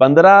15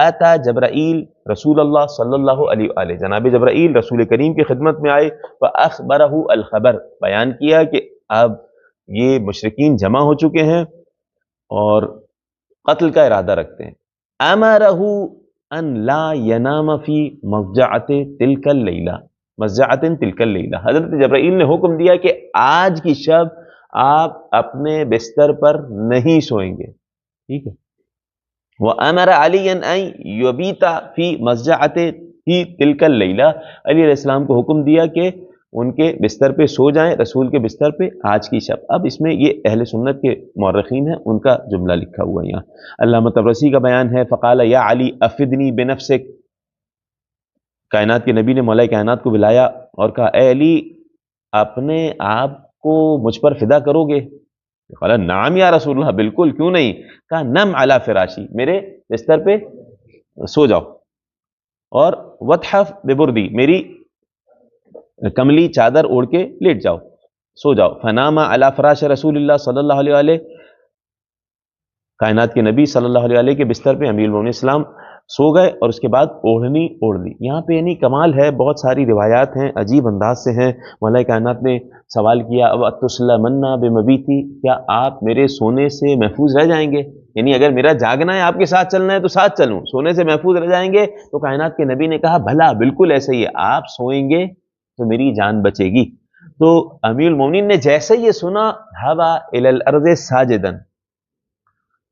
اتا جبرائیل رسول اللہ صلی اللہ علیہ وآلہ، جناب جبرائیل رسول کریم کی خدمت میں آئے، فاخبرہ الخبر، بیان کیا کہ اب یہ مشرکین جمع ہو چکے ہیں اور قتل کا ارادہ رکھتے ہیں. امرہ ان لا ینام فی مضجعۃ تلک اللیلہ، مضجعۃ تلک اللیلہ، حضرت جبرائیل نے حکم دیا کہ آج کی شب آپ اپنے بستر پر نہیں سوئیں گے. ٹھیک ہے. وَأَمَرَ عَلِيًّا أَن يُبِيتَ فِي مَضْجَعَتِهِ تِلْكَ اللَّيْلَةِ، علی علیہ السلام کو حکم دیا کہ ان کے بستر پہ سو جائیں، رسول کے بستر پہ آج کی شب. اب اس میں یہ اہل سنت کے مورخین ہیں، ان کا جملہ لکھا ہوا ہے یہاں. علامہ طبرسی کا بیان ہے، فقال یا علی افدنی بنفسک، کائنات کے نبی نے مولا کائنات کو بلایا اور کہا اے علی اپنے آپ کو مجھ پر فدا کرو گے؟ قال نعم یا رسول اللہ، بالکل، کیوں نہیں. کہا نم علی فراشی، میرے بستر پہ سو جاؤ، اور وتحف ببردی، میری کملی چادر اوڑھ کے لیٹ جاؤ، سو جاؤ. فنام علی فراش رسول اللہ صلی اللہ علیہ وآلہ، کائنات کے نبی صلی اللہ علیہ وآلہ کے بستر پہ امیر المومنین السلام سو گئے اور اس کے بعد اوڑھنی اوڑھ لی. یہاں پہ یعنی کمال ہے، بہت ساری روایات ہیں، عجیب انداز سے ہیں. مولا کائنات نے سوال کیا اب اتسلمنا بمبیتی، کیا آپ میرے سونے سے محفوظ رہ جائیں گے؟ یعنی اگر میرا جاگنا ہے، آپ کے ساتھ چلنا ہے تو ساتھ چلوں، سونے سے محفوظ رہ جائیں گے؟ تو کائنات کے نبی نے کہا بھلا بالکل ایسا ہی ہے، آپ سوئیں گے تو میری جان بچے گی. تو امیر المومنین نے جیسے یہ سنا ہوا الی الارض ساجدا،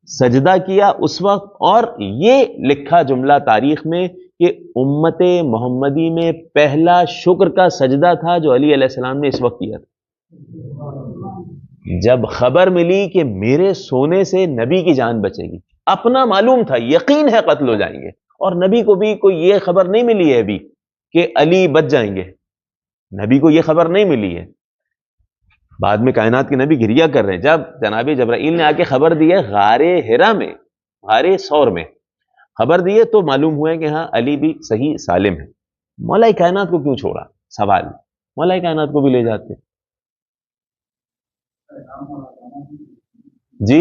سجدہ کیا اس وقت. اور یہ لکھا جملہ تاریخ میں کہ امت محمدی میں پہلا شکر کا سجدہ تھا جو علی علیہ السلام نے اس وقت کیا تھا، جب خبر ملی کہ میرے سونے سے نبی کی جان بچے گی. اپنا معلوم تھا، یقین ہے قتل ہو جائیں گے، اور نبی کو بھی کوئی یہ خبر نہیں ملی ہے ابھی کہ علی بچ جائیں گے، نبی کو یہ خبر نہیں ملی ہے. بعد میں کائنات کے نبی گریہ کر رہے ہیں جب جناب جبرائیل نے آ کے خبر دی ہے، غار ہرا میں، غار ثور میں خبر دی ہے، تو معلوم ہوا ہے کہ ہاں علی بھی صحیح سالم ہے. مولا کائنات کو کیوں چھوڑا؟ سوال، مولا کائنات کو بھی لے جاتے. جی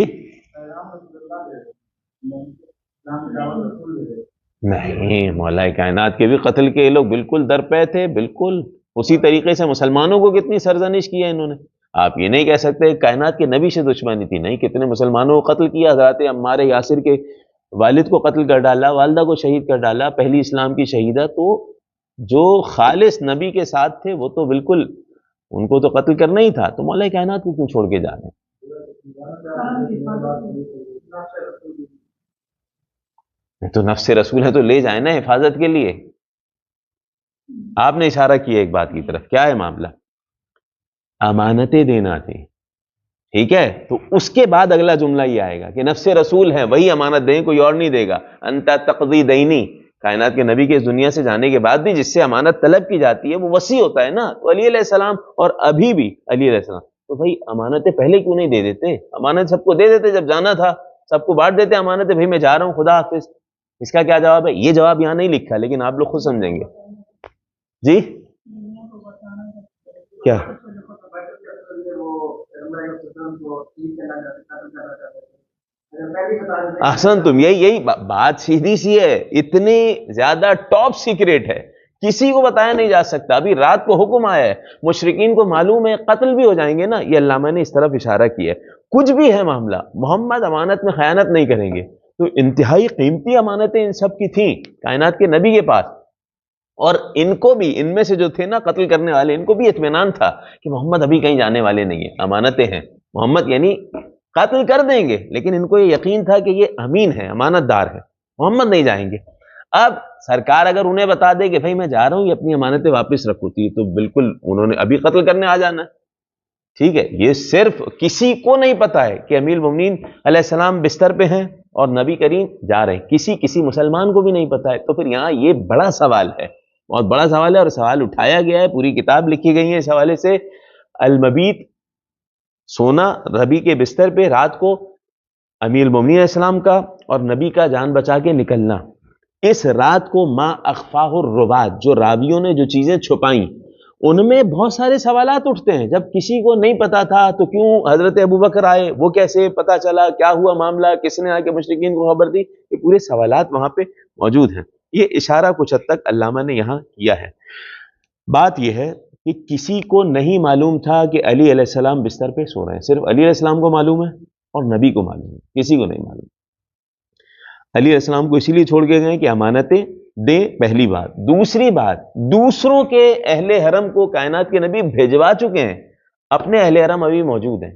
نہیں، مولا کائنات کے بھی قتل کے لوگ بالکل درپے تھے، بالکل اسی طریقے سے مسلمانوں کو کتنی سرزنش کی ہے انہوں نے. آپ یہ نہیں کہہ سکتے کائنات کے نبی سے دشمنی تھی، نہیں، کتنے مسلمانوں کو قتل کیا. حضرت عمار یاسر کے والد کو قتل کر ڈالا، والدہ کو شہید کر ڈالا، پہلی اسلام کی شہیدہ. تو جو خالص نبی کے ساتھ تھے وہ تو بالکل ان کو تو قتل کرنا ہی تھا. تو مولا کائنات کو کیوں چھوڑ کے جا رہے ہیں؟ تو نفس رسول ہے تو لے جائیں نا حفاظت کے لیے. آپ نے اشارہ کیا ایک بات کی طرف، کیا ہے معاملہ؟ امانتیں دینا تھی، ٹھیک ہے. تو اس کے بعد اگلا جملہ یہ آئے گا کہ نفس رسول ہے وہی امانت دیں، کوئی اور نہیں دے گا. انت تقضی دینی، کائنات کے نبی کے اس دنیا سے جانے کے بعد بھی جس سے امانت طلب کی جاتی ہے وہ وصی ہوتا ہے نا. تو علی علیہ السلام اور ابھی بھی علی علیہ السلام، تو بھائی امانتیں پہلے کیوں نہیں دے دیتے؟ امانت سب کو دے دیتے، جب جانا تھا سب کو بانٹ دیتے امانتیں. بھائی میں جا رہا ہوں، خدا حافظ. اس کا کیا جواب ہے؟ یہ جواب یہاں نہیں لکھا، لیکن آپ لوگ خود سمجھیں گے. جی کیا؟ احسن تم، یہی بات سیدھی سی ہے، اتنی زیادہ ٹاپ سیکریٹ ہے، کسی کو بتایا نہیں جا سکتا. ابھی رات کو حکم آیا ہے، مشرکین کو معلوم ہے قتل بھی ہو جائیں گے نا. یہ علامہ نے اس طرف اشارہ کیا ہے، کچھ بھی ہے معاملہ، محمد امانت میں خیانت نہیں کریں گے. تو انتہائی قیمتی امانتیں ان سب کی تھیں کائنات کے نبی کے پاس، اور ان کو بھی، ان میں سے جو تھے نا قتل کرنے والے، ان کو بھی اطمینان تھا کہ محمد ابھی کہیں جانے والے نہیں ہیں، امانتیں ہیں. محمد یعنی قتل کر دیں گے، لیکن ان کو یہ یقین تھا کہ یہ امین ہے، امانت دار ہے، محمد نہیں جائیں گے. اب سرکار اگر انہیں بتا دے کہ بھائی میں جا رہا ہوں، یہ اپنی امانتیں واپس رکھتی، تو بالکل انہوں نے ابھی قتل کرنے آ جانا ہے. ٹھیک ہے، یہ صرف کسی کو نہیں پتا ہے کہ امیر المومنین علیہ السلام بستر پہ ہیں اور نبی کریم جا رہے ہیں، کسی مسلمان کو بھی نہیں پتا ہے. تو پھر یہاں یہ بڑا سوال ہے، بہت بڑا سوال ہے، اور سوال اٹھایا گیا ہے، پوری کتاب لکھی گئی ہے اس حوالے سے. المبیت، سونا نبی کے بستر پہ رات کو، امیر المومنین علیہ السلام کا اور نبی کا جان بچا کے نکلنا. اس رات کو ما اخفاہ الروات، جو راویوں نے جو چیزیں چھپائیں، ان میں بہت سارے سوالات اٹھتے ہیں. جب کسی کو نہیں پتا تھا تو کیوں حضرت ابوبکر آئے، وہ کیسے پتا چلا، کیا ہوا معاملہ، کس نے آ کے مشرکین کو خبر دی؟ یہ پورے سوالات وہاں پہ موجود ہیں. یہ اشارہ کچھ حد تک علامہ نے یہاں کیا ہے. بات یہ ہے کہ کسی کو نہیں معلوم تھا کہ علی علیہ السلام بستر پہ سو رہے ہیں. صرف علی علیہ السلام کو معلوم ہے اور نبی کو معلوم ہے, کسی کو نہیں معلوم. علی علیہ السلام کو اسی لیے چھوڑ کے گئے کہ امانتیں دیں, پہلی بات. دوسری بات, دوسروں کے اہل حرم کو کائنات کے نبی بھیجوا چکے ہیں, اپنے اہل حرم ابھی موجود ہیں.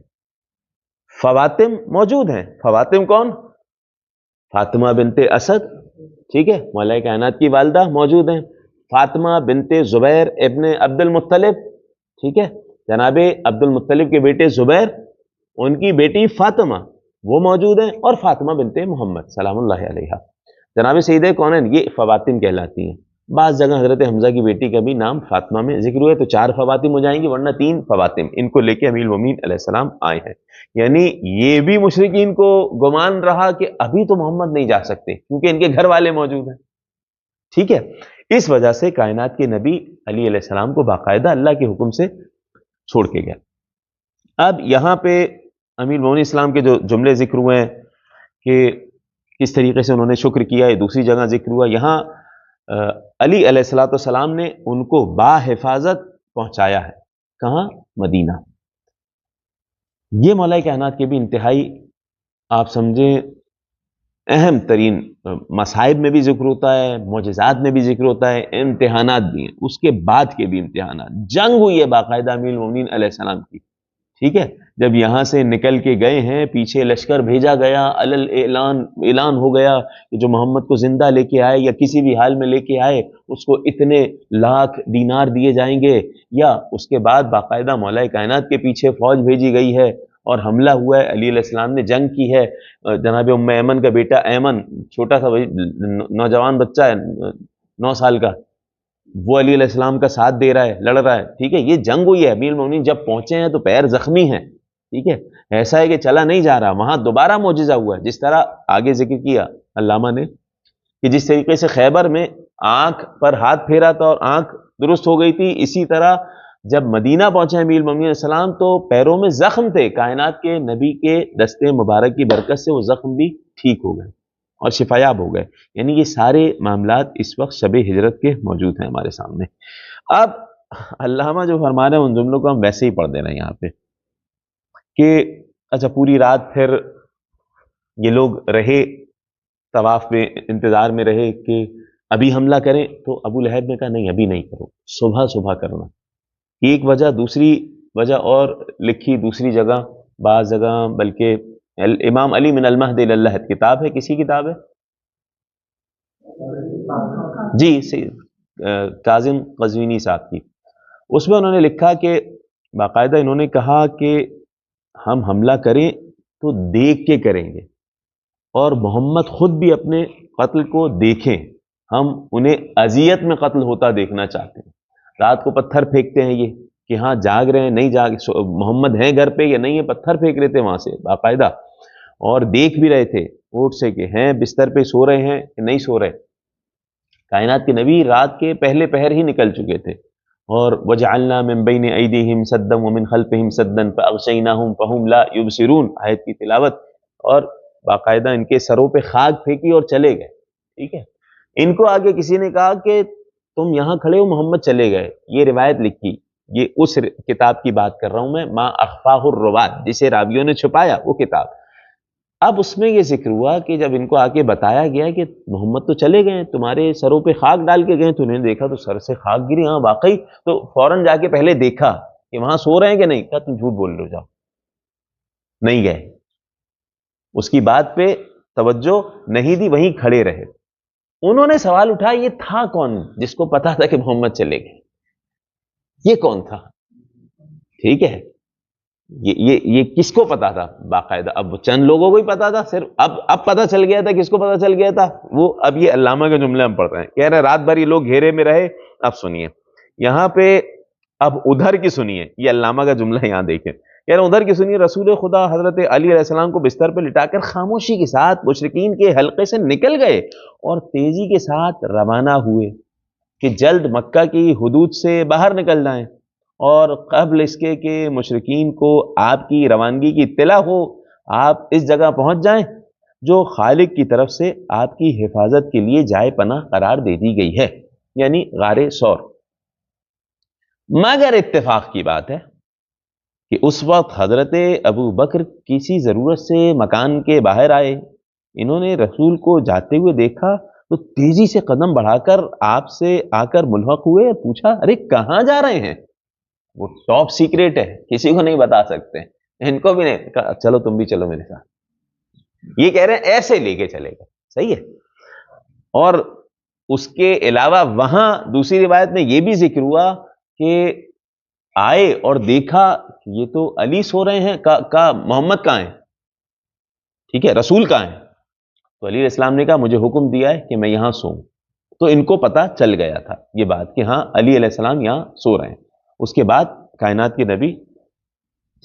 فواتم موجود ہیں. فواتم کون؟ فاطمہ بنت اسد, ٹھیک ہے, مولا کائنات کی والدہ موجود ہیں. فاطمہ بنت زبیر ابن عبد المطلب, ٹھیک ہے, جناب عبد المطلب کے بیٹے زبیر, ان کی بیٹی فاطمہ وہ موجود ہیں, اور فاطمہ بنت محمد سلام اللہ علیہا, جناب سیدہ کونین, یہ فواتم کہلاتی ہیں. بعض جگہ حضرت حمزہ کی بیٹی کا بھی نام فاطمہ میں ذکر ہوا ہے, تو 4 فواتم ہو جائیں گی, ورنہ 3 فواتم ان کو لے کے امیر المومنین علیہ السلام آئے ہیں. یعنی یہ بھی مشرکین کو گمان رہا کہ ابھی تو محمد نہیں جا سکتے کیونکہ ان کے گھر والے موجود ہیں, ٹھیک ہے. اس وجہ سے کائنات کے نبی علی علیہ السلام کو باقاعدہ اللہ کے حکم سے چھوڑ کے گیا. اب یہاں پہ امیر المومنین اسلام کے جو جملے ذکر ہوئے ہیں کہ کس طریقے سے انہوں نے شکر کیا, ہے دوسری جگہ ذکر ہوا. یہاں علی علیہ الصلوۃ والسلام نے ان کو باحفاظت پہنچایا ہے. کہاں؟ مدینہ. یہ مولا کائنات کے بھی انتہائی آپ سمجھیں اہم ترین مصائب میں بھی ذکر ہوتا ہے, معجزات میں بھی ذکر ہوتا ہے, امتحانات بھی ہیں, اس کے بعد کے بھی امتحانات. جنگ ہوئی ہے باقاعدہ امیر المومنین علیہ السلام کی, ٹھیک ہے. جب یہاں سے نکل کے گئے ہیں, پیچھے لشکر بھیجا گیا, اعلان ہو گیا کہ جو محمد کو زندہ لے کے آئے یا کسی بھی حال میں لے کے آئے اس کو اتنے لاکھ دینار دیے جائیں گے. یا اس کے بعد باقاعدہ مولا کائنات کے پیچھے فوج بھیجی گئی ہے اور حملہ ہوا ہے, علی علیہ السلام نے جنگ کی ہے. جناب ام ایمن کا بیٹا ایمن, چھوٹا سا نوجوان بچہ ہے 9 سال کا, وہ علی علیہ السلام کا ساتھ دے رہا ہے, لڑ رہا ہے, ٹھیک ہے. یہ جنگ ہوئی ہے. امیر المومنین جب پہنچے ہیں تو پیر زخمی ہیں, ٹھیک ہے, ایسا ہے کہ چلا نہیں جا رہا. وہاں دوبارہ معجزہ ہوا ہے, جس طرح آگے ذکر کیا علامہ نے کہ جس طریقے سے خیبر میں آنکھ پر ہاتھ پھیرا تھا اور آنکھ درست ہو گئی تھی, اسی طرح جب مدینہ پہنچے امیر المومنین علیہ السلام تو پیروں میں زخم تھے. کائنات کے نبی کے دستے مبارک کی برکت سے وہ زخم بھی ٹھیک ہو گئے اور شفایاب ہو گئے. یعنی یہ سارے معاملات اس وقت شب ہجرت کے موجود ہیں ہمارے سامنے. اب علامہ جو فرما رہے ہیں ان جملوں کو ہم ویسے ہی پڑھ دے رہے ہیں یہاں پہ کہ اچھا پوری رات پھر یہ لوگ رہے طواف میں, انتظار میں رہے کہ ابھی حملہ کریں. تو ابو لہب نے کہا نہیں ابھی نہیں کرو, صبح کرنا. ایک وجہ, دوسری وجہ اور لکھی دوسری جگہ, بعض جگہ بلکہ امام علی من المہد الی اللحد کتاب ہے, کسی کتاب ہے جی کاظم قزوینی صاحب کی, اس میں انہوں نے لکھا کہ باقاعدہ انہوں نے کہا کہ ہم حملہ کریں تو دیکھ کے کریں گے اور محمد خود بھی اپنے قتل کو دیکھیں, ہم انہیں اذیت میں قتل ہوتا دیکھنا چاہتے ہیں. رات کو پتھر پھینکتے ہیں یہ کہ ہاں جاگ رہے ہیں نہیں جاگ, محمد ہیں گھر پہ یا نہیں ہے, پتھر پھینک رہے تھے وہاں سے باقاعدہ, اور دیکھ بھی رہے تھے اونٹ سے کہ ہیں بستر پہ سو رہے ہیں کہ نہیں سو رہے. کائنات کے نبی رات کے پہلے پہر ہی نکل چکے تھے. اور وجعلنا من بین ایدیہم سدا ومن خلفہم سدا فاغشیناہم فہم لا یبصرون آیت کی تلاوت, اور باقاعدہ ان کے سروں پہ خاک پھینکی اور چلے گئے, ٹھیک ہے. ان کو آگے کسی نے کہا کہ تم یہاں کھڑے ہو, محمد چلے گئے. یہ روایت لکھی, یہ اس کتاب کی بات کر رہا ہوں میں, ما اخفاہ الروات, جسے راویوں نے چھپایا وہ کتاب. اب اس میں یہ ذکر ہوا کہ جب ان کو آ کے بتایا گیا کہ محمد تو چلے گئے, تمہارے سروں پہ خاک ڈال کے گئے, تو انہوں نے دیکھا تو سر سے خاک گری, ہاں واقعی. تو فوراً جا کے پہلے دیکھا کہ وہاں سو رہے ہیں کہ نہیں, کہا تم جھوٹ بول رہے ہو, جاؤ. نہیں گئے, اس کی بات پہ توجہ نہیں دی, وہیں کھڑے رہے. انہوں نے سوال اٹھا یہ تھا کون جس کو پتا تھا کہ محمد چلے گئے, یہ کون تھا, ٹھیک ہے. یہ کس کو پتا تھا باقاعدہ؟ اب چند لوگوں کو ہی پتا تھا صرف, اب پتا چل گیا تھا. کس کو پتا چل گیا تھا وہ, اب یہ علامہ کا جملہ ہم پڑھ رہے ہیں, کہہ رہے رات بھر یہ لوگ گھیرے میں رہے. اب سنیے یہاں پہ, اب ادھر کی سنیے, یہ علامہ کا جملہ یہاں دیکھیں, کہہ رہے ادھر کی سنیے. رسول خدا حضرت علی علیہ السلام کو بستر پہ لٹا کر خاموشی کے ساتھ مشرکین کے حلقے سے نکل گئے اور تیزی کے ساتھ روانہ ہوئے کہ جلد مکہ کی حدود سے باہر نکل جائیں, اور قبل اس کے کہ مشرکین کو آپ کی روانگی کی اطلاع ہو آپ اس جگہ پہنچ جائیں. جو خالق کی طرف سے آپ کی حفاظت کے لیے جائے پناہ قرار دے دی گئی ہے، یعنی غار ثور۔ مگر اتفاق کی بات ہے کہ اس وقت حضرت ابو بکر کسی ضرورت سے مکان کے باہر آئے، انہوں نے رسول کو جاتے ہوئے دیکھا تو تیزی سے قدم بڑھا کر آپ سے آ کر ملحق ہوئے اور پوچھا، ارے کہاں جا رہے ہیں؟ وہ ٹاپ سیکریٹ ہے، کسی کو نہیں بتا سکتے، ان کو بھی نہیں کہا چلو تم بھی چلو میرے ساتھ، یہ کہہ رہے ہیں ایسے لے کے چلے گئے، صحیح ہے۔ اور اس کے علاوہ وہاں دوسری روایت میں یہ بھی ذکر ہوا کہ آئے اور دیکھا کہ یہ تو علی سو رہے ہیں، کہا محمد کہاں ہیں، ٹھیک ہے، رسول کہاں ہیں؟ تو علی علیہ السلام نے کہا مجھے حکم دیا ہے کہ میں یہاں سوؤں۔ تو ان کو پتا چل گیا تھا یہ بات کہ ہاں علی علیہ السلام یہاں سو رہے ہیں۔ اس کے بعد کائنات کے نبی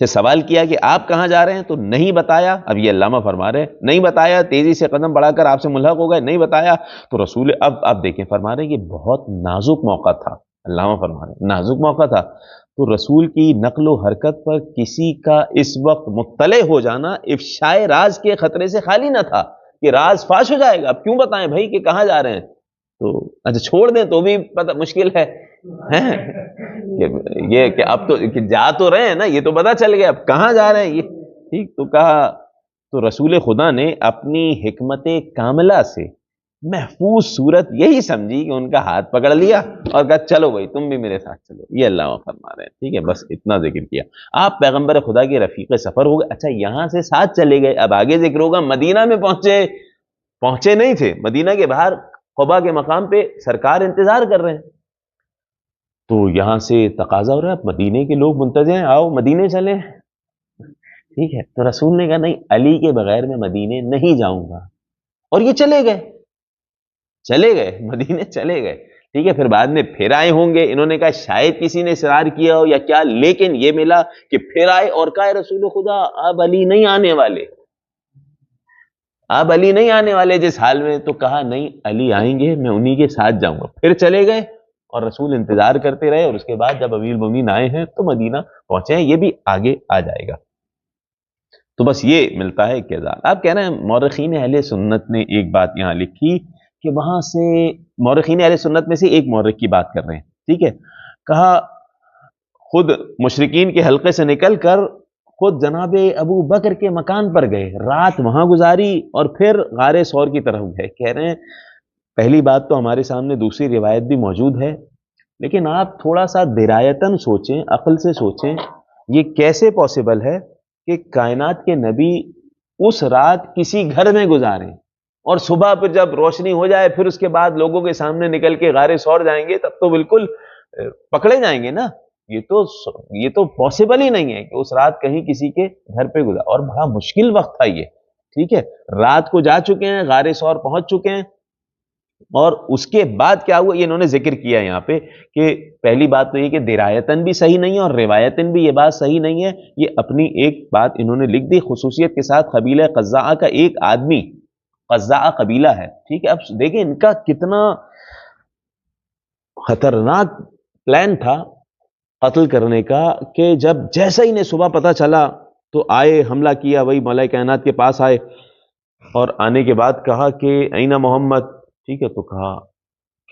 سے سوال کیا کہ آپ کہاں جا رہے ہیں، تو نہیں بتایا۔ اب یہ علامہ فرما رہے ہیں نہیں بتایا، تیزی سے قدم بڑھا کر آپ سے ملحق ہو گئے، نہیں بتایا۔ تو رسول اب آپ دیکھیں فرما رہے ہیں یہ بہت نازک موقع تھا، علامہ فرما رہے ہیں نازک موقع تھا، تو رسول کی نقل و حرکت پر کسی کا اس وقت مطلع ہو جانا افشائے راز کے خطرے سے خالی نہ تھا کہ راز فاش ہو جائے گا، اب کیوں بتائیں بھائی کہ کہاں جا رہے ہیں، تو اچھا چھوڑ دیں تو بھی پتہ مشکل ہے یہ کہ اب تو جا تو رہے ہیں نا، یہ تو پتہ چل گیا اب کہاں جا رہے ہیں یہ، ٹھیک۔ تو کہا، تو رسول خدا نے اپنی حکمت کاملہ سے محفوظ صورت یہی سمجھی کہ ان کا ہاتھ پکڑ لیا اور کہا چلو بھائی تم بھی میرے ساتھ چلو، یہ اللہ فرما رہے ہیں، ٹھیک ہے، بس اتنا ذکر کیا۔ آپ پیغمبر خدا کے رفیق سفر ہو گئے، اچھا یہاں سے ساتھ چلے گئے، اب آگے ذکر ہوگا مدینہ میں پہنچے نہیں تھے، مدینہ کے باہر قباء کے مقام پہ سرکار انتظار کر رہے ہیں، تو یہاں سے تقاضا ہو رہا ہے مدینے کے لوگ منتظر ہیں، آؤ مدینے چلیں، ٹھیک ہے۔ تو رسول نے کہا نہیں، علی کے بغیر میں مدینے نہیں جاؤں گا، اور یہ چلے گئے مدینے چلے گئے، ٹھیک ہے۔ پھر بعد میں پھر آئے ہوں گے، انہوں نے کہا شاید کسی نے اصرار کیا ہو یا کیا، لیکن یہ ملا کہ پھر آئے اور کہا رسول خدا اب علی نہیں آنے والے، اب علی نہیں آنے والے جس حال میں، تو کہا نہیں علی آئیں گے، میں انہی کے ساتھ جاؤں گا۔ پھر چلے گئے اور رسول انتظار کرتے رہے، اور اس کے بعد جب امیر المومنین آئے ہیں تو مدینہ پہنچے ہیں، یہ بھی آگے آ جائے گا۔ تو بس یہ ملتا ہے کردار۔ آپ کہہ رہے ہیں مورخین اہل سنت نے ایک بات یہاں لکھی کہ وہاں سے مورخین اہل سنت میں سے ایک مورخ کی بات کر رہے ہیں، ٹھیک ہے، کہا خود مشرکین کے حلقے سے نکل کر خود جناب ابو بکر کے مکان پر گئے، رات وہاں گزاری اور پھر غار ثور کی طرف گئے۔ کہہ رہے ہیں پہلی بات تو ہمارے سامنے دوسری روایت بھی موجود ہے، لیکن آپ تھوڑا سا درایتاً سوچیں، عقل سے سوچیں، یہ کیسے پاسبل ہے کہ کائنات کے نبی اس رات کسی گھر میں گزاریں اور صبح پھر جب روشنی ہو جائے پھر اس کے بعد لوگوں کے سامنے نکل کے غار ثور جائیں گے، تب تو بالکل پکڑے جائیں گے نا، یہ تو پاسبل ہی نہیں ہے کہ اس رات کہیں کسی کے گھر پہ گزار، اور بڑا مشکل وقت تھا یہ، ٹھیک ہے، رات کو جا چکے ہیں، غار ثور پہنچ چکے ہیں، اور اس کے بعد کیا ہوا یہ انہوں نے ذکر کیا یہاں پہ کہ پہلی بات تو یہ کہ درایتاً بھی صحیح نہیں ہے اور روایتاً بھی یہ بات صحیح نہیں ہے، یہ اپنی ایک بات انہوں نے لکھ دی خصوصیت کے ساتھ۔ قبیلہ قزاعہ کا ایک آدمی، قزاعہ قبیلہ ہے، ٹھیک ہے، اب دیکھیں ان کا کتنا خطرناک پلان تھا قتل کرنے کا، کہ جب جیسا ہی انہیں صبح پتہ چلا تو آئے، حملہ کیا، وہی مولا کائنات کے پاس آئے، اور آنے کے بعد کہا کہ این محمد، ٹھیک ہے، تو کہا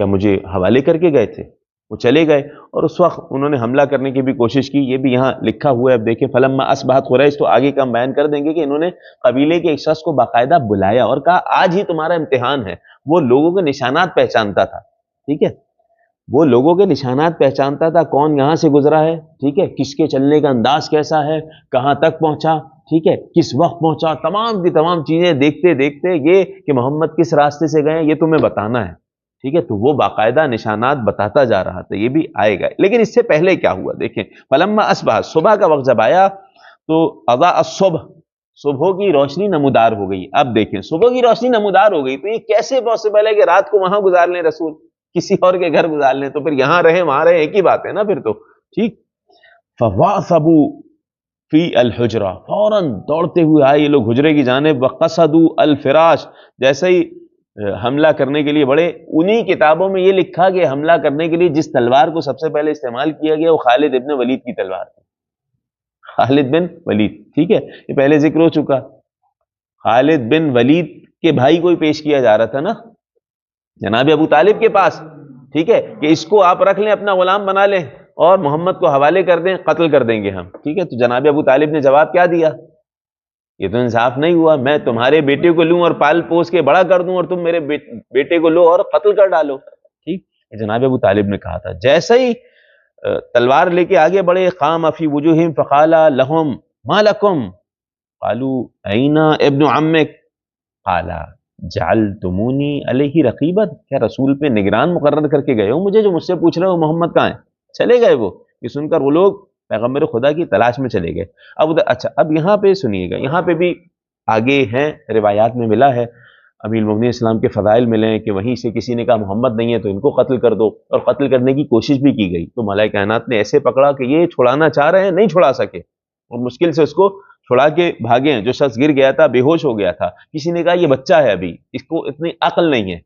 کیا مجھے حوالے کر کے گئے تھے؟ وہ چلے گئے، اور اس وقت انہوں نے حملہ کرنے کی بھی کوشش کی، یہ بھی یہاں لکھا ہوا ہے، اب دیکھیں فلما اصبحت قریش، تو آگے کا ہم بیان کر دیں گے کہ انہوں نے قبیلے کے ایک شخص کو باقاعدہ بلایا اور کہا آج ہی تمہارا امتحان ہے۔ وہ لوگوں کے نشانات پہچانتا تھا، ٹھیک ہے، وہ لوگوں کے نشانات پہچانتا تھا، کون یہاں سے گزرا ہے، ٹھیک ہے، کس کے چلنے کا انداز کیسا ہے، کہاں تک پہنچا، ٹھیک ہے، کس وقت پہنچا، تمام کی تمام چیزیں دیکھتے دیکھتے یہ کہ محمد کس راستے سے گئے یہ تمہیں بتانا ہے، ٹھیک ہے، تو وہ باقاعدہ نشانات بتاتا جا رہا تھا، یہ بھی آئے گا۔ لیکن اس سے پہلے کیا ہوا دیکھیں، فلما اصبح، صبح کا وقت جب آیا تو اضاء الصبح، صبح کی روشنی نمودار ہو گئی۔ اب دیکھیں صبح کی روشنی نمودار ہو گئی تو یہ کیسے پاسبل ہے کہ رات کو وہاں گزار لیں رسول، کسی اور کے گھر گزار لیں، تو پھر یہاں رہے وہاں رہے ایک ہی بات ہے نا پھر تو، ٹھیک۔ فواثبوا فی الحجرہ، فوراً دوڑتے ہوئے آئے یہ لوگ حجرے کی جانب، وقصدوا الفراش، جیسے ہی حملہ کرنے کے لیے بڑے، انہی کتابوں میں یہ لکھا کہ حملہ کرنے کے لیے جس تلوار کو سب سے پہلے استعمال کیا گیا وہ خالد ابن ولید کی تلوار تھی، خالد بن ولید، ٹھیک ہے، یہ پہلے ذکر ہو چکا۔ خالد بن ولید کے بھائی کو ہی پیش کیا جا رہا تھا نا جناب ابو طالب کے پاس، ٹھیک ہے، کہ اس کو آپ رکھ لیں، اپنا غلام بنا لیں اور محمد کو حوالے کر دیں، قتل کر دیں گے ہم، ٹھیک ہے۔ تو جناب ابو طالب نے جواب کیا دیا؟ یہ تو انصاف نہیں ہوا، میں تمہارے بیٹے کو لوں اور پال پوس کے بڑا کر دوں اور تم میرے بیٹے کو لو اور قتل کر ڈالو، ٹھیک۔ جناب ابو طالب نے کہا تھا، جیسے ہی تلوار لے کے آگے بڑھے، قام فی وجوہہم فقال لهم ما لکم قالوا این ابن عمک قال جعلتمونی علیہ رقیبا، کیا رسول پہ نگران مقرر کر کے گئے ہو مجھے؟ جو مجھ سے پوچھ رہے ہو محمد کہاں ہے؟ چلے گئے وہ، یہ سن کر وہ لوگ پیغمبر خدا کی تلاش میں چلے گئے۔ اچھا، اب یہاں پہ سنیے گا، یہاں پہ بھی آگے ہیں روایات میں ملا ہے، امیر المومنین اسلام کے فضائل ملے ہیں کہ وہیں سے کسی نے کہا محمد نہیں ہے تو ان کو قتل کر دو، اور قتل کرنے کی کوشش بھی کی گئی، تو ملائکہ کائنات نے ایسے پکڑا کہ یہ چھڑانا چاہ رہے ہیں، نہیں چھڑا سکے، اور مشکل سے اس کو چھڑا کے بھاگے ہیں۔ جو شخص گر گیا تھا، بے ہوش ہو گیا تھا، کسی نے کہا یہ بچہ ہے ابھی، اس کو اتنی عقل نہیں ہے،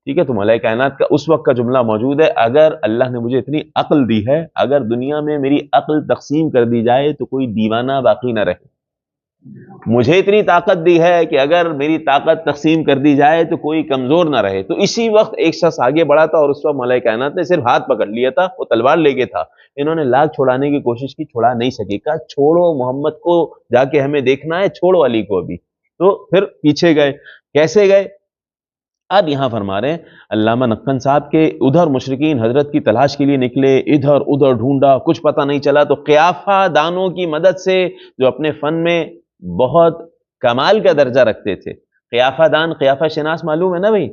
ٹھیک ہے۔ تو ملائکہ کائنات کا اس وقت کا جملہ موجود ہے، اگر اللہ نے مجھے اتنی عقل دی ہے، اگر دنیا میں میری عقل تقسیم کر دی جائے تو کوئی دیوانہ باقی نہ رہے، مجھے اتنی طاقت دی ہے کہ اگر میری طاقت تقسیم کر دی جائے تو کوئی کمزور نہ رہے۔ تو اسی وقت ایک شخص آگے بڑھا تھا اور اس وقت ملائکہ کائنات نے صرف ہاتھ پکڑ لیا تھا، وہ تلوار لے کے تھا، انہوں نے لاکھ چھڑانے کی کوشش کی، چھڑا نہیں سکے، کہا چھوڑو محمد کو، جا کے ہمیں دیکھنا ہے، چھوڑو علی کو ابھی۔ تو پھر پیچھے گئے، کیسے گئے؟ اب یہاں فرما رہے ہیں علامہ نقن صاحب کے ادھر مشرکین حضرت کی تلاش کے لیے نکلے، ادھر ادھر ڈھونڈا، کچھ پتہ نہیں چلا، تو قیافہ دانوں کی مدد سے، جو اپنے فن میں بہت کمال کا درجہ رکھتے تھے، قیافہ دان، قیافہ شناس معلوم ہے نا بھائی،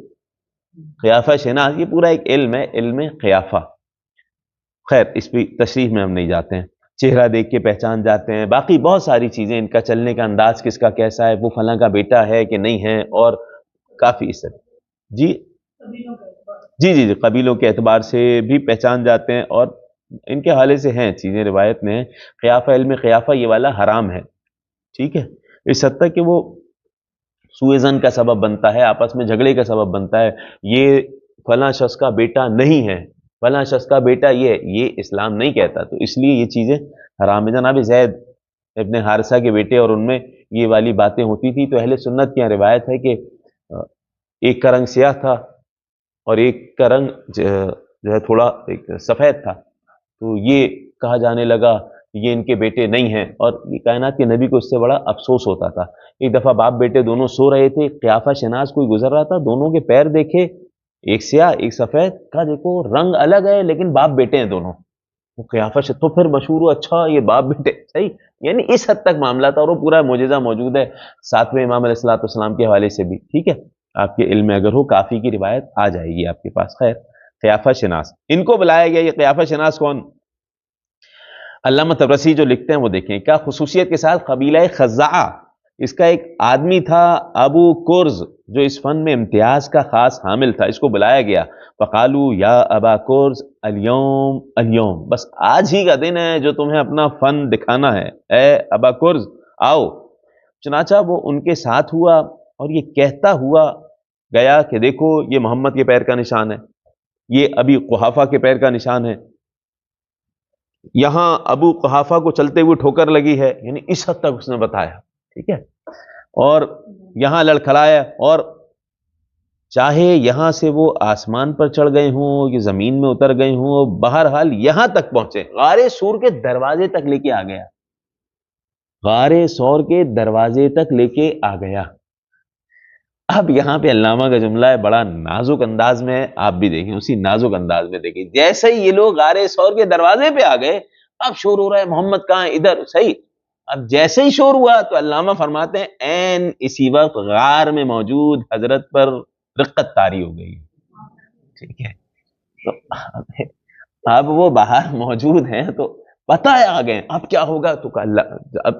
قیافہ شناس یہ پورا ایک علم ہے، علم قیافہ، خیر اس پہ تشریح میں ہم نہیں جاتے ہیں، چہرہ دیکھ کے پہچان جاتے ہیں، باقی بہت ساری چیزیں، ان کا چلنے کا انداز کس کا کیسا ہے، وہ فلاں کا بیٹا ہے کہ نہیں ہے، اور کافی اس طرح جی جی قبیلوں کے اعتبار سے بھی پہچان جاتے ہیں، اور ان کے حوالے سے ہیں چیزیں روایت میں ہیں۔ قیافہ، علم قیافہ یہ والا حرام ہے، ٹھیک ہے، اس حد تک کہ وہ سوء ظن کا سبب بنتا ہے، آپس میں جھگڑے کا سبب بنتا ہے، یہ فلاں شخص کا بیٹا نہیں ہے، فلاں شخص کا بیٹا یہ اسلام نہیں کہتا، تو اس لیے یہ چیزیں حرام ہیں۔ جناب زید ابن حارثہ کے بیٹے اور ان میں یہ والی باتیں ہوتی تھی، تو اہل سنت کی روایت ہے کہ ایک کا رنگ سیاہ تھا اور ایک کا رنگ جو ہے تھوڑا ایک سفید تھا، تو یہ کہا جانے لگا یہ ان کے بیٹے نہیں ہیں، اور یہ کائنات کے نبی کو اس سے بڑا افسوس ہوتا تھا۔ ایک دفعہ باپ بیٹے دونوں سو رہے تھے، قیافہ شناس کوئی گزر رہا تھا، دونوں کے پیر دیکھے، ایک سیاہ ایک سفید، کہا دیکھو رنگ الگ ہے لیکن باپ بیٹے ہیں دونوں، قیافہ تو پھر مشہور ہوا، اچھا یہ باپ بیٹے، صحیح، یعنی اس حد تک معاملہ تھا، اور وہ پورا معجزہ موجود ہے ساتویں امام علیہ الصلوۃ والسلام کے حوالے سے بھی، ٹھیک ہے، آپ کے علم میں اگر ہو کافی کی روایت آ جائے گی آپ کے پاس۔ خیر، قیافہ شناس ان کو بلایا گیا، یہ قیافہ شناس کون؟ علامہ طبرسی جو لکھتے ہیں وہ دیکھیں کیا خصوصیت کے ساتھ، قبیلہ خزاعہ، اس کا ایک آدمی تھا ابو کرز، جو اس فن میں امتیاز کا خاص حامل تھا، اس کو بلایا گیا، فقالو یا ابا کرز اليوم، بس آج ہی کا دن ہے جو تمہیں اپنا فن دکھانا ہے، اے ابا کرز آؤ۔ چنانچہ وہ ان کے ساتھ ہوا اور یہ کہتا ہوا گیا کہ دیکھو یہ محمد کے پیر کا نشان ہے، یہ ابی قحافہ کے پیر کا نشان ہے، یہاں ابو قحافہ کو چلتے ہوئے ٹھوکر لگی ہے، یعنی اس حد تک اس نے بتایا، ٹھیک ہے، اور یہاں لڑکھڑایا، اور چاہے یہاں سے وہ آسمان پر چڑھ گئے ہوں، یہ زمین میں اتر گئے ہوں، بہرحال یہاں تک پہنچے، غار سور کے دروازے تک لے کے آ گیا، غار سور کے دروازے تک لے کے آ گیا۔ اب یہاں پہ علامہ کا جملہ ہے، بڑا نازک انداز میں، آپ بھی دیکھیں اسی نازک انداز میں دیکھیں، جیسے ہی یہ لوگ غار سور کے دروازے پہ آ گئے، اب شور ہو رہا ہے محمد کہاں ہے، ادھر، صحیح، اب جیسے ہی شور ہوا تو علامہ فرماتے ہیں عین اسی وقت غار میں موجود حضرت پر رقت طاری ہو گئی، ٹھیک ہے، تو اب وہ باہر موجود ہیں تو پتہ ہے آ گئے، اب کیا ہوگا، تو اب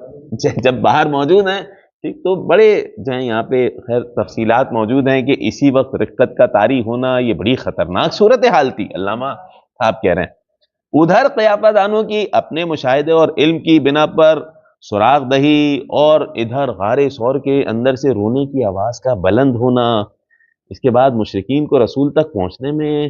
جب باہر موجود ہیں، ٹھیک، تو بڑے جو ہیں یہاں پہ خیر تفصیلات موجود ہیں کہ اسی وقت رقت کا طاری ہونا یہ بڑی خطرناک صورتحال تھی، علامہ آپ کہہ رہے ہیں۔ ادھر قیافہ دانوں کی اپنے مشاہدے اور علم کی بنا پر سراغ دہی، اور ادھر غار سور کے اندر سے رونے کی آواز کا بلند ہونا، اس کے بعد مشرکین کو رسول تک پہنچنے میں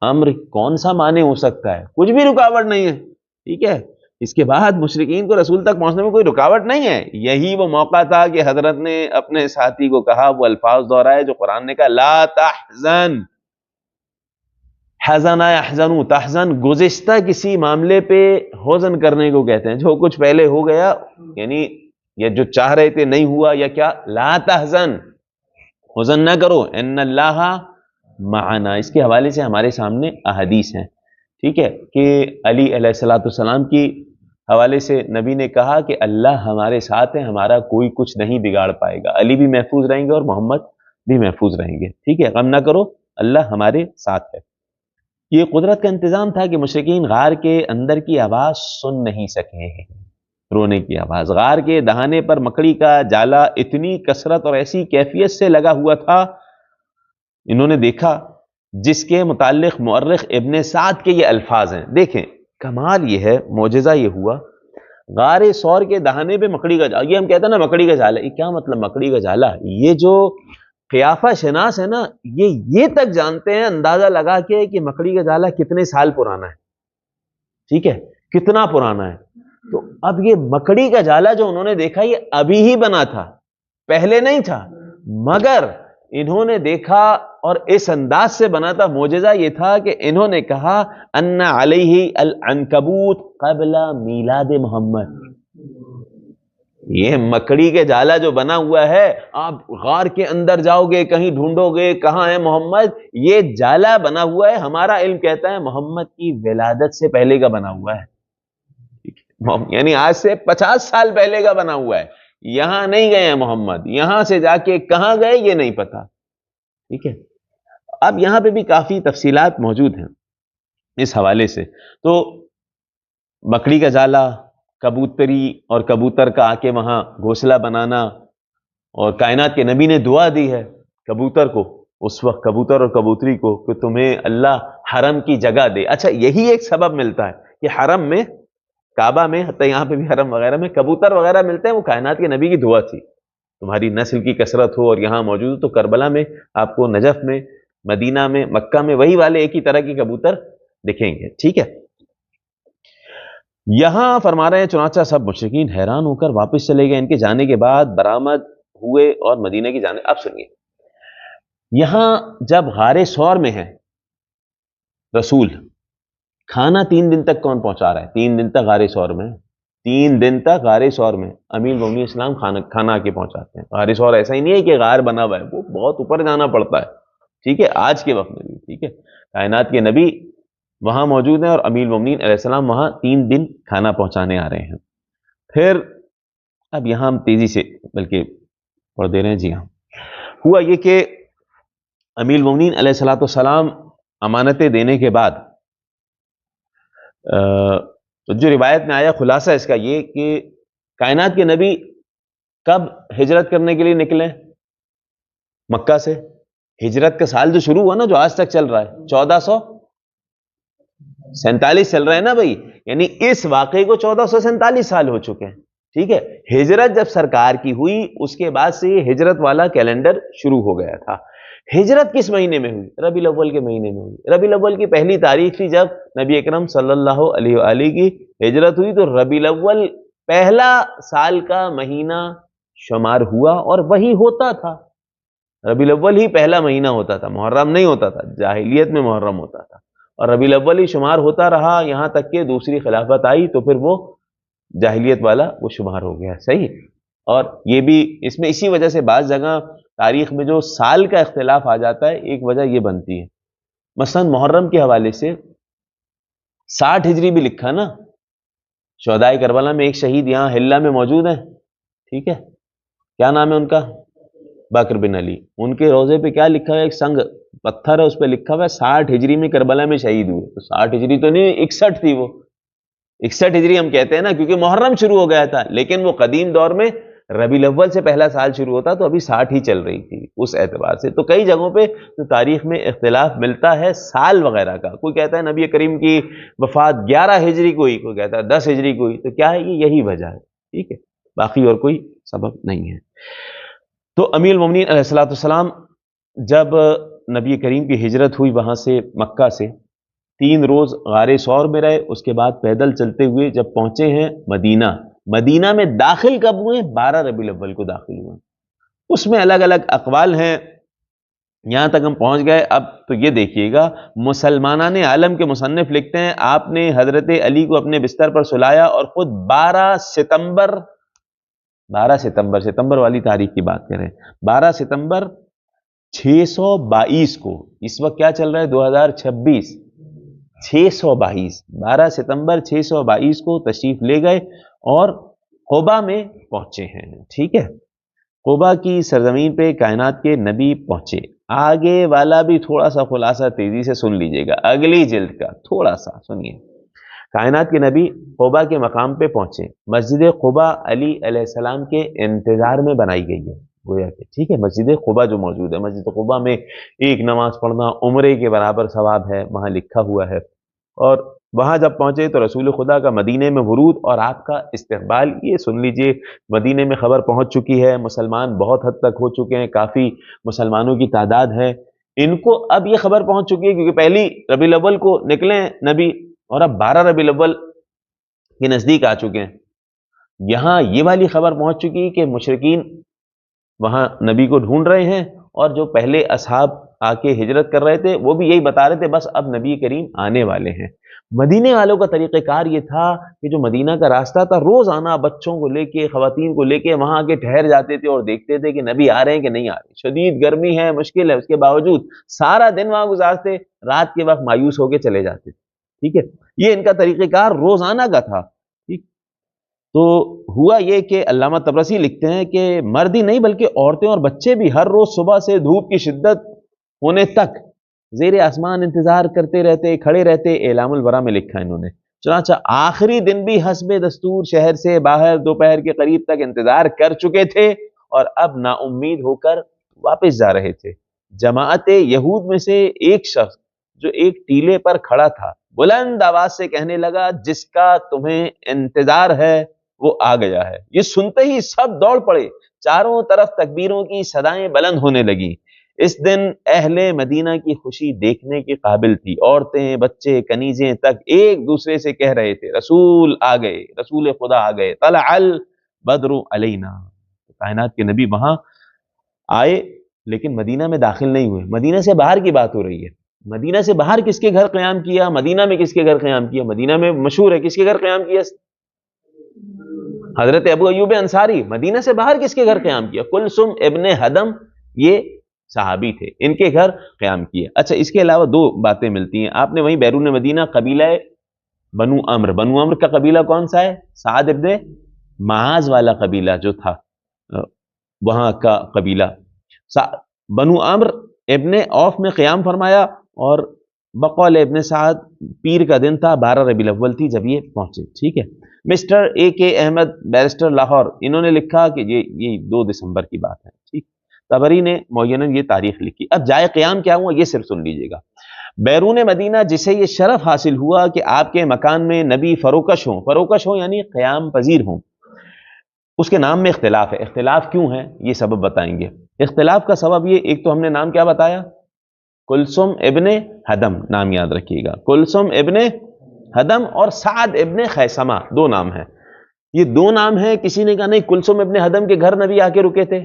امر کون سا مانے ہو سکتا ہے، کچھ بھی رکاوٹ نہیں ہے، ٹھیک ہے، اس کے بعد مشرکین کو رسول تک پہنچنے میں کوئی رکاوٹ نہیں ہے. یہی وہ موقع تھا کہ حضرت نے اپنے ساتھی کو کہا، وہ الفاظ دہرائے جو قرآن نے کہا، لا تحزن. حزن یحزن، تحزن گزشتہ کسی معاملے پہ حزن کرنے کو کہتے ہیں، جو کچھ پہلے ہو گیا، یعنی یہ جو چاہ رہے تھے نہیں ہوا یا کیا، لا تحزن، حزن نہ کرو، ان اللہ معنا. اس کے حوالے سے ہمارے سامنے احادیث ہیں، ٹھیک ہے، کہ علی علیہ الصلوۃ والسلام کی حوالے سے نبی نے کہا کہ اللہ ہمارے ساتھ ہے، ہمارا کوئی کچھ نہیں بگاڑ پائے گا. علی بھی محفوظ رہیں گے اور محمد بھی محفوظ رہیں گے، ٹھیک ہے، غم نہ کرو، اللہ ہمارے ساتھ ہے. یہ قدرت کا انتظام تھا کہ مشرکین غار کے اندر کی آواز سن نہیں سکے، رونے کی آواز. غار کے دہانے پر مکڑی کا جالا اتنی کثرت اور ایسی کیفیت سے لگا ہوا تھا، انہوں نے دیکھا، جس کے متعلق مؤرخ ابن سعد کے یہ الفاظ ہیں. دیکھیں کمال یہ ہے، معجزہ یہ ہوا، غار ثور کے دہانے پہ مکڑی کا جالا. یہ ہم کہتے ہیں نا مکڑی کا جالا، یہ کیا مطلب مکڑی کا جالا؟ یہ جو قیافہ شناس ہے نا، یہ تک جانتے ہیں اندازہ لگا کے کہ مکڑی کا جالا کتنے سال پرانا ہے، ٹھیک ہے، کتنا پرانا ہے. تو اب یہ مکڑی کا جالا جو انہوں نے دیکھا، یہ ابھی ہی بنا تھا، پہلے نہیں تھا، مگر انہوں نے دیکھا اور اس انداز سے بنا تھا. معجزہ یہ تھا کہ انہوں نے کہا ان علیہ العنکبوت قبل میلاد محمد. یہ مکڑی کے جالا جو بنا ہوا ہے، آپ غار کے اندر جاؤ گے، کہیں ڈھونڈو گے کہاں ہے محمد، یہ جالا بنا ہوا ہے، ہمارا علم کہتا ہے محمد کی ولادت سے پہلے کا بنا ہوا ہے، یعنی آج سے 50 سال پہلے کا بنا ہوا ہے. یہاں نہیں گئے ہیں محمد، یہاں سے جا کے کہاں گئے یہ نہیں پتا، ٹھیک ہے. اب یہاں پہ بھی کافی تفصیلات موجود ہیں اس حوالے سے. تو مکڑی کا جالا، کبوتری اور کبوتر کا آ کے وہاں گھونسلہ بنانا، اور کائنات کے نبی نے دعا دی ہے کبوتر کو، اس وقت کبوتر اور کبوتری کو، کہ تمہیں اللہ حرم کی جگہ دے. اچھا یہی ایک سبب ملتا ہے کہ حرم میں، کعبہ میں، حتیٰ یہاں پہ بھی حرم وغیرہ میں کبوتر وغیرہ ملتے ہیں، وہ کائنات کے نبی کی دعا تھی، تمہاری نسل کی کثرت ہو اور یہاں موجود ہو. تو کربلا میں آپ کو، نجف میں، مدینہ میں، مکہ میں وہی والے ایک ہی طرح کے کبوتر دکھیں گے، ٹھیک ہے. یہاں فرما رہے ہیں چنانچہ سب مشرکین حیران ہو کر واپس چلے گئے. ان کے جانے کے بعد برآمد ہوئے اور مدینہ کی جانب. اب سنیے، یہاں جب غار ثور میں ہے رسول، کھانا 3 دن تک کون پہنچا رہا ہے؟ 3 دن تک غار ثور میں، 3 دن تک غار ثور میں امیر المومنین اسلام کھانا آ کے پہنچاتے ہیں. غار ثور ایسا ہی نہیں ہے کہ غار بنا ہوا ہے، وہ بہت اوپر جانا پڑتا ہے، ٹھیک ہے، آج کے وقت میں بھی، ٹھیک ہے. کائنات کے نبی وہاں موجود ہیں اور امیر المومنین علیہ السلام وہاں 3 دن کھانا پہنچانے آ رہے ہیں. پھر اب یہاں ہم تیزی سے بلکہ پڑھ دے رہے ہیں. جی ہاں، ہوا یہ کہ امیر المومنین علیہ الصلوۃ والسلام امانتیں دینے کے بعد، تو جو روایت میں آیا خلاصہ اس کا یہ کہ کائنات کے نبی کب ہجرت کرنے کے لیے نکلے مکہ سے؟ ہجرت کا سال جو شروع ہوا نا، جو آج تک چل رہا ہے، 1447 چل رہا ہے نا بھائی، یعنی اس واقعے کو 1447 سال ہو چکے ہیں، ٹھیک ہے. ہجرت جب سرکار کی ہوئی، اس کے بعد سے یہ ہجرت والا کیلنڈر شروع ہو گیا تھا. ہجرت کس مہینے میں ہوئی؟ ربیع الاول کے مہینے میں ہوئی. ربیع الاول کی پہلی تاریخ تھی جب نبی اکرم صلی اللہ علیہ وآلہ کی ہجرت ہوئی. تو ربیع الاول پہلا سال کا مہینہ شمار ہوا، اور وہی ہوتا تھا، ربیع الاول ہی پہلا مہینہ ہوتا تھا، محرم نہیں ہوتا تھا. جاہلیت میں محرم ہوتا تھا، اور ربیع الاول ہی شمار ہوتا رہا یہاں تک کہ دوسری خلافت آئی، تو پھر وہ جاہلیت والا وہ شمار ہو گیا. صحیح. اور یہ بھی اس میں اسی وجہ سے بعض جگہ تاریخ میں جو سال کا اختلاف آ جاتا ہے، ایک وجہ یہ بنتی ہے. مثلا محرم کے حوالے سے 60 ہجری بھی لکھا نا، شہدائے کربلا میں ایک شہید یہاں حلہ میں موجود ہیں، ٹھیک ہے، کیا نام ہے ان کا؟ بکر بن علی. ان کے روزے پہ کیا لکھا ہے؟ ایک سنگ پتھر ہے، اس پہ لکھا ہوا ہے 60 ہجری میں کربلا میں شہید ہوئے. تو 60 ہجری تو نہیں، 61 تھی وہ. 61 ہجری ہم کہتے ہیں نا کیونکہ محرم شروع ہو گیا تھا، لیکن وہ قدیم دور میں ربیع الاول سے پہلا سال شروع ہوتا، تو ابھی 60 ہی چل رہی تھی اس اعتبار سے. تو کئی جگہوں پہ تو تاریخ میں اختلاف ملتا ہے سال وغیرہ کا. کوئی کہتا ہے نبی کریم کی وفات 11 ہجری کو ہوئی، کوئی کہتا ہے 10 ہجری کو ہوئی. تو کیا ہے، یہی وجہ ہے، ٹھیک ہے، باقی اور کوئی سبب نہیں ہے. تو امیر المومنین علیہ الصلوۃ والسلام جب نبی کریم کی ہجرت ہوئی وہاں سے، مکہ سے، 3 روز غار ثور میں رہے، اس کے بعد پیدل چلتے ہوئے جب پہنچے ہیں مدینہ، مدینہ میں داخل کب ہوئے؟ 12 ربیع الاول کو داخل ہوئے۔ اس میں الگ الگ اقوال ہیں، یہاں تک ہم پہنچ گئے۔ اب تو یہ دیکھیے گا، مسلمانان عالم کے مصنف لکھتے ہیں آپ نے حضرت علی کو اپنے بستر پر سلایا اور خود 12 ستمبر والی تاریخ کی بات کریں، 12 ستمبر 622 کو، اس وقت کیا چل رہا ہے؟ 2026، 622، 12 ستمبر 622 کو تشریف لے گئے اور قباء میں پہنچے ہیں۔ ٹھیک ہے، قباء کی سرزمین پہ کائنات کے نبی پہنچے۔ آگے والا بھی تھوڑا سا خلاصہ تیزی سے سن لیجئے گا، اگلی جلد کا تھوڑا سا سنیے۔ کائنات کے نبی قباء کے مقام پہ پہنچے۔ مسجد قباء علی علیہ السلام کے انتظار میں بنائی گئی ہے، گویا کہ ٹھیک ہے، مسجد قباء جو موجود ہے، مسجد قباء میں ایک نماز پڑھنا عمرے کے برابر ثواب ہے، وہاں لکھا ہوا ہے۔ اور وہاں جب پہنچے تو رسول خدا کا مدینے میں ورود اور آپ کا استقبال، یہ سن لیجئے، مدینے میں خبر پہنچ چکی ہے، مسلمان بہت حد تک ہو چکے ہیں، کافی مسلمانوں کی تعداد ہے، ان کو اب یہ خبر پہنچ چکی ہے کیونکہ پہلی ربیع الاول کو نکلے نبی اور اب 12 ربیع الاول کے نزدیک آ چکے ہیں۔ یہاں یہ والی خبر پہنچ چکی کہ مشرکین وہاں نبی کو ڈھونڈ رہے ہیں، اور جو پہلے اصحاب آ کے ہجرت کر رہے تھے وہ بھی یہی بتا رہے تھے بس اب نبی کریم آنے والے ہیں۔ مدینے والوں کا طریقہ کار یہ تھا کہ جو مدینہ کا راستہ تھا، روزانہ بچوں کو لے کے، خواتین کو لے کے وہاں آ کے ٹھہر جاتے تھے اور دیکھتے تھے کہ نبی آ رہے ہیں کہ نہیں آ رہے۔ شدید گرمی ہے، مشکل ہے، اس کے باوجود سارا دن وہاں گزارتے، رات کے وقت مایوس ہو کے چلے جاتے۔ ٹھیک ہے، یہ ان کا طریقہ کار روزانہ کا تھا۔ ٹھیک، تو ہوا یہ کہ علامہ طبرسی لکھتے ہیں کہ مرد ہی نہیں بلکہ عورتیں اور بچے بھی ہر روز صبح سے دھوپ کی شدت ہونے تک زیر آسمان انتظار کرتے رہتے، کھڑے رہتے۔ اعلام الورا میں لکھا انہوں نے۔ چنانچہ آخری دن بھی حسب دستور شہر سے باہر دوپہر کے قریب تک انتظار کر چکے تھے اور اب نا امید ہو کر واپس جا رہے تھے۔ جماعت یہود میں سے ایک شخص جو ایک ٹیلے پر کھڑا تھا بلند آواز سے کہنے لگا، جس کا تمہیں انتظار ہے وہ آ گیا ہے۔ یہ سنتے ہی سب دوڑ پڑے، چاروں طرف تکبیروں کی صدائیں بلند ہونے لگیں۔ اس دن اہل مدینہ کی خوشی دیکھنے کے قابل تھی۔ عورتیں، بچے، کنیزیں تک ایک دوسرے سے کہہ رہے تھے، رسول آ گئے، رسول خدا آ گئے، طلع البدر علینا۔ کائنات کے نبی وہاں آئے لیکن مدینہ میں داخل نہیں ہوئے، مدینہ سے باہر کی بات ہو رہی ہے۔ مدینہ سے باہر کس کے گھر قیام کیا؟ مدینہ میں کس کے گھر قیام کیا؟ مدینہ میں مشہور ہے کس کے گھر قیام کیا؟ حضرت ابو ایوب انصاری۔ مدینہ سے باہر کس کے گھر قیام کیا؟ کلثوم ابن حدم، یہ صحابی تھے، ان کے گھر قیام کیا۔ اچھا، اس کے علاوہ دو باتیں ملتی ہیں آپ نے وہیں بیرون مدینہ، قبیلہ بنو عمر۔ بنو عمر کا قبیلہ کون سا ہے؟ سعد ابن معاذ والا قبیلہ جو تھا، وہاں کا قبیلہ۔ بنو عمر ابن عوف میں قیام فرمایا، اور بقول ابن سعد پیر کا دن تھا، 12 ربیع الاول تھی جب یہ پہنچے۔ ٹھیک ہے، مسٹر اے کے احمد بیرسٹر لاہور، انہوں نے لکھا کہ یہ 2 دسمبر کی بات ہے۔ ٹھیک، طبری نے معیناً یہ تاریخ لکھی۔ اب جائے قیام کیا ہوا یہ صرف سن لیجئے گا۔ بیرون مدینہ جسے یہ شرف حاصل ہوا کہ آپ کے مکان میں نبی فروکش ہوں یعنی قیام پذیر ہوں، اس کے نام میں اختلاف ہے۔ اختلاف کیوں ہے یہ سبب بتائیں گے۔ اختلاف کا سبب یہ، ایک تو ہم نے نام کیا بتایا، کلثوم ابن حدم، نام یاد رکھیے گا، کلثوم ابن حدم اور سعد ابن خیثمہ، 2 نام ہیں۔ یہ 2 نام ہیں، کسی نے کہا نہیں کلثوم ابن حدم کے گھر نبی آ کے رکے تھے،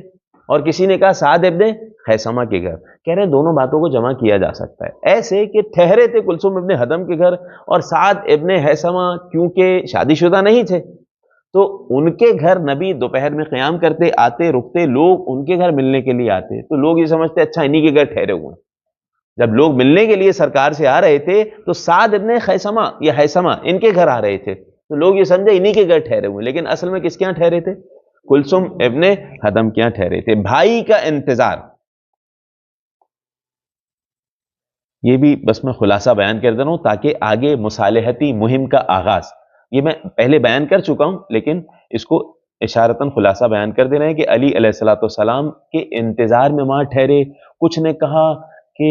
اور کسی نے کہا سعد ابن خیثمہ کے گھر۔ کہہ رہے ہیں دونوں باتوں کو جمع کیا جا سکتا ہے، ایسے کہ ٹھہرے تھے کلثوم ابن حدم کے گھر، اور سعد ابن خیثمہ کیونکہ شادی شدہ نہیں تھے تو ان کے گھر نبی دوپہر میں قیام کرتے، آتے، رکتے، لوگ ان کے گھر ملنے کے لیے آتے، تو لوگ یہ سمجھتے اچھا انہی کے گھر ٹھہرے ہوئے ہیں۔ جب لوگ ملنے کے لیے سرکار سے آ رہے تھے تو سعد ابن خیثمہ یا حیثمہ ان کے گھر آ رہے تھے، تو لوگ یہ سمجھے انہی کے گھر ٹھہرے ہوئے، لیکن اصل میں کس کے یہاں ٹھہرے تھے؟ کلثوم ابن حدم کے یہاں ٹھہرے تھے۔ بھائی کا انتظار، یہ بھی بس میں خلاصہ بیان کر دے رہا ہوں تاکہ آگے مصالحتی مہم کا آغاز، یہ میں پہلے بیان کر چکا ہوں لیکن اس کو اشارتاً خلاصہ بیان کر دے رہے ہیں کہ علی علیہ السلام کے انتظار میں وہاں ٹھہرے۔ کچھ نے کہا کہ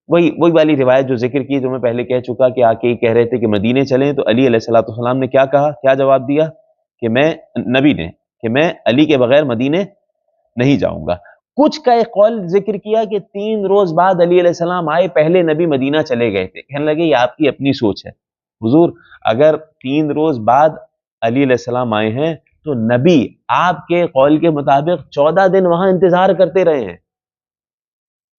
وہی والی روایت جو ذکر کی، جو میں پہلے کہہ چکا کہ آ کے کہہ رہے تھے کہ مدینے چلیں، تو علی علیہ السلام نے کیا کہا، کیا جواب دیا کہ نبی نے کہ میں علی کے بغیر مدینے نہیں جاؤں گا۔ کچھ کا ایک قول ذکر کیا کہ 3 روز بعد علی علیہ السلام آئے، پہلے نبی مدینہ چلے گئے تھے. کہنے لگے یہ آپ کی اپنی سوچ ہے. حضور اگر 3 روز بعد علی علیہ السلام آئے ہیں تو نبی آپ کے قول کے مطابق 14 دن وہاں انتظار کرتے رہے ہیں.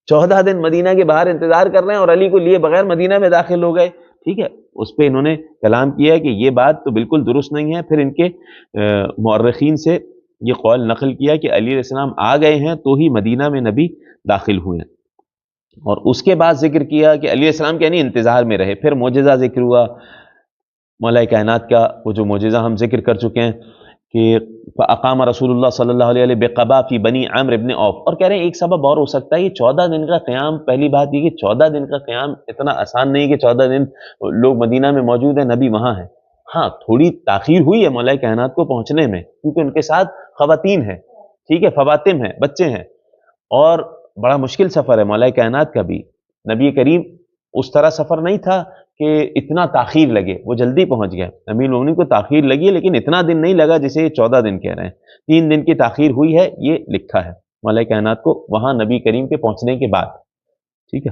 14 دن مدینہ کے باہر انتظار کر رہے ہیں اور علی کو لیے بغیر مدینہ میں داخل ہو گئے. ٹھیک ہے، اس پہ انہوں نے کلام کیا ہے کہ یہ بات تو بالکل درست نہیں ہے. پھر ان کے مورخین سے یہ قول نقل کیا کہ علی علیہ السلام آ گئے ہیں تو ہی مدینہ میں نبی داخل ہوئے ہیں. اور اس کے بعد ذکر کیا کہ علی علیہ السلام کے یعنی انتظار میں رہے. پھر معجزہ ذکر ہوا مولا کائنات کا، وہ جو معجزہ ہم ذکر کر چکے ہیں کہ اقام رسول اللہ صلی اللہ علیہ وسلم بقبا فی بنی عمرو ابن عوف. اور کہہ رہے ہیں ایک سبب اور ہو سکتا ہے یہ 14 دن کا قیام. پہلی بات یہ کہ 14 دن کا قیام اتنا آسان نہیں کہ 14 دن لوگ مدینہ میں موجود ہیں، نبی وہاں ہیں. ہاں تھوڑی تاخیر ہوئی ہے مولا کائنات کو پہنچنے میں، کیونکہ ان کے ساتھ خواتین ہیں، ٹھیک ہے، فواتم ہیں، بچے ہیں، اور بڑا مشکل سفر ہے مولا کائنات کا بھی. نبی کریم اس طرح سفر نہیں تھا کہ اتنا تاخیر لگے، وہ جلدی پہنچ گئے. امیر المومنین کو تاخیر لگی لیکن اتنا دن نہیں لگا جسے یہ 14 دن کہہ رہے ہیں. 3 دن کی تاخیر ہوئی ہے، یہ لکھا ہے مولا کائنات کو وہاں نبی کریم کے پہنچنے کے بعد. ٹھیک ہے،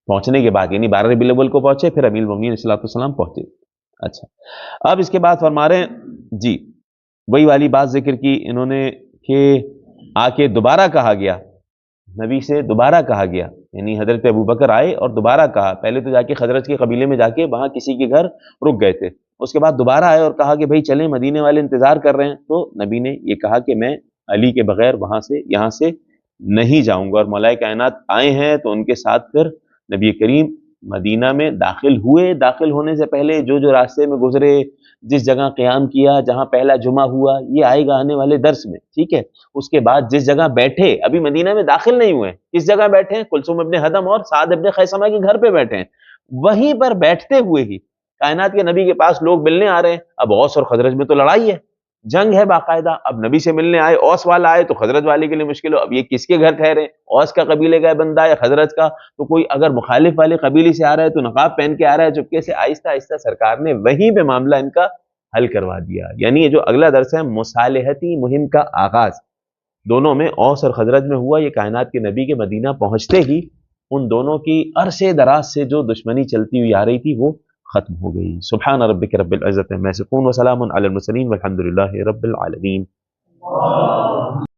پہنچنے کے بعد یعنی 12 ربیع الاول کو پہنچے، پھر امیر المومنین علیہ السلام پہنچے. اچھا، اب اس کے بعد فرما رہے ہیں جی وہی والی بات ذکر کی انہوں نے کہ آ کے دوبارہ کہا گیا، نبی سے دوبارہ کہا گیا، یعنی حضرت ابوبکر آئے اور دوبارہ کہا. پہلے تو جا کے خزرج کے قبیلے میں جا کے وہاں کسی کے گھر رک گئے تھے، اس کے بعد دوبارہ آئے اور کہا کہ بھائی چلیں مدینے والے انتظار کر رہے ہیں. تو نبی نے یہ کہا کہ میں علی کے بغیر وہاں سے یہاں سے نہیں جاؤں گا. اور مولا کائنات آئے ہیں تو ان کے ساتھ پھر نبی کریم مدینہ میں داخل ہوئے. داخل ہونے سے پہلے جو راستے میں گزرے، جس جگہ قیام کیا، جہاں پہلا جمعہ ہوا، یہ آئے گا آنے والے درس میں. ٹھیک ہے، اس کے بعد جس جگہ بیٹھے، ابھی مدینہ میں داخل نہیں ہوئے، کس جگہ بیٹھے ہیں؟ کلثوم ابن حدم اور سعد ابن خیثمہ کے گھر پہ بیٹھے ہیں. وہیں پر بیٹھتے ہوئے ہی کائنات کے نبی کے پاس لوگ ملنے آ رہے ہیں. اب اوس اور خزرج میں تو لڑائی ہے، جنگ ہے باقاعدہ. اب نبی سے ملنے آئے، اوس والا آئے تو خزرج والے کے لیے مشکل ہو. اب یہ کس کے گھر ٹھہرے؟ اوس کا قبیلے کا بندہ یا خزرج کا؟ تو کوئی اگر مخالف والے قبیلے سے آ رہا ہے تو نقاب پہن کے آ رہا ہے چپکے سے. آہستہ آہستہ سرکار نے وہیں پہ معاملہ ان کا حل کروا دیا. یعنی یہ جو اگلا درس ہے مصالحتی مہم کا آغاز دونوں میں اوس اور خزرج میں ہوا. یہ کائنات کے نبی کے مدینہ پہنچتے ہی ان دونوں کی عرصے دراز سے جو دشمنی چلتی ہوئی آ رہی تھی وہ ختم ہو گئی. سبحان ربک رب العزت عما یصفون وسلام علی المرسلین والحمد للہ رب العالمین.